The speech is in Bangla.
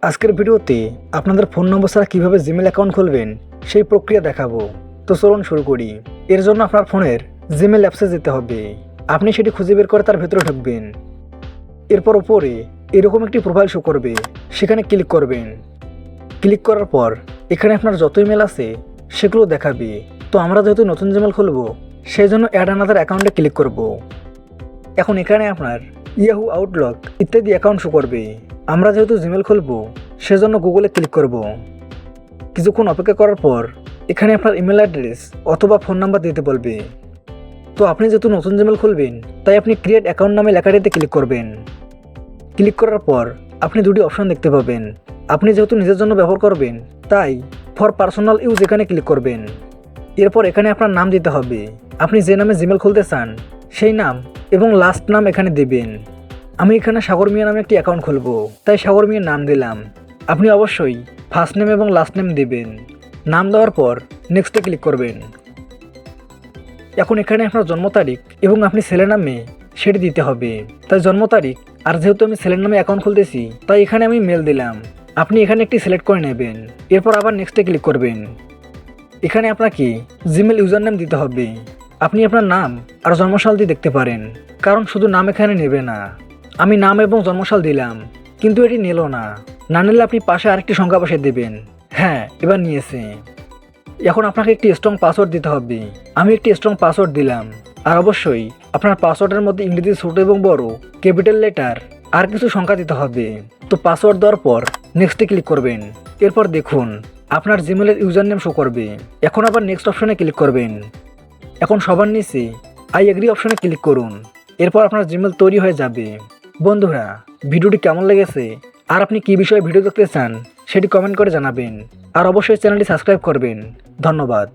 আজকের ভিডিওতে আপনাদের ফোন নম্বর ছাড়া কীভাবে জিমেল অ্যাকাউন্ট খুলবেন সেই প্রক্রিয়া দেখাবো। তো চলুন শুরু করি। এর জন্য আপনার ফোনের জিমেল অ্যাপসে যেতে হবে। আপনি সেটি খুঁজে বের করে তার ভেতরে ঢুকবেন। এরপর উপরে এরকম একটি প্রোফাইল শো করবে, সেখানে ক্লিক করবেন। ক্লিক করার পর এখানে আপনার যত ইমেল আছে সেগুলো দেখাবে। তো আমরা যেহেতু নতুন জিমেল খুলবো সেই জন্য অ্যাড আনাদার অ্যাকাউন্টে ক্লিক করব। এখন এখানে আপনার ইয়াহু, আউটলুক ইত্যাদি অ্যাকাউন্ট শো করবে। আমরা যেহেতু জিমেল খুলবো সেজন্য গুগলে ক্লিক করব। কিছুক্ষণ অপেক্ষা করার পর এখানে আপনার ইমেল অ্যাড্রেস অথবা ফোন নাম্বার দিতে বলবে। তো আপনি যেহেতু নতুন জিমেল খুলবেন তাই আপনি ক্রিয়েট অ্যাকাউন্ট নামে লেখাটিতে ক্লিক করবেন। ক্লিক করার পর আপনি দুটি অপশন দেখতে পাবেন। আপনি যেহেতু নিজের জন্য ব্যবহার করবেন তাই ফর পার্সোনাল ইউজ এখানে ক্লিক করবেন। এরপর এখানে আপনার নাম দিতে হবে। আপনি যে নামে জিমেল খুলতে চান সেই নাম এবং লাস্ট নাম এখানে দেবেন। আমি এখানে সাগর মিয়া নামে একটি অ্যাকাউন্ট খুলব, তাই সাগর মিয়ার নাম দিলাম। আপনি অবশ্যই ফার্স্ট নেম এবং লাস্ট নেম দেবেন। নাম দেওয়ার পর নেক্সটে ক্লিক করবেন। এখন এখানে আপনার জন্ম তারিখ এবং আপনি ছেলের নামে সেটি দিতে হবে। তাই জন্ম তারিখ, আর যেহেতু আমি ছেলের নামে অ্যাকাউন্ট খুলতেছি তাই এখানে আমি মেল দিলাম। আপনি এখানে একটি সিলেক্ট করে নেবেন। এরপর আবার নেক্সটে ক্লিক করবেন। এখানে আপনাকে জিমেল ইউজার নেম দিতে হবে। আপনি আপনার নাম আর জন্মসাল দিয়ে দেখতে পারেন, কারণ শুধু নাম এখানে নেবে না। আমি নাম এবং জন্মসাল দিলাম কিন্তু এটি নিল না। না নিলে আপনি পাশে আরেকটি সংখ্যা বসে দেবেন। হ্যাঁ, এবার নিয়েছে। এখন আপনাকে একটি স্ট্রং পাসওয়ার্ড দিতে হবে। আমি একটি স্ট্রং পাসওয়ার্ড দিলাম। আর অবশ্যই আপনার পাসওয়ার্ডের মধ্যে ইংরেজি ছোট এবং বড়, ক্যাপিটাল লেটার আর কিছু সংখ্যা দিতে হবে। তো পাসওয়ার্ড দেওয়ার পর নেক্সটে ক্লিক করবেন। এরপর দেখুন আপনার জিমেলের ইউজার নেম শো করবে। এখন আবার নেক্সট অপশনে ক্লিক করবেন। এখন সবার নিচে আই এগ্রি অপশনে ক্লিক করুন। এরপর আপনার জিমেল তৈরি হয়ে যাবে। বন্ধুরা, ভিডিওটি কেমন লেগেছে আর আপনি কী বিষয়ে ভিডিও দেখতে চান সেটি কমেন্ট করে জানাবেন। আর অবশ্যই চ্যানেলটি সাবস্ক্রাইব করবেন। ধন্যবাদ।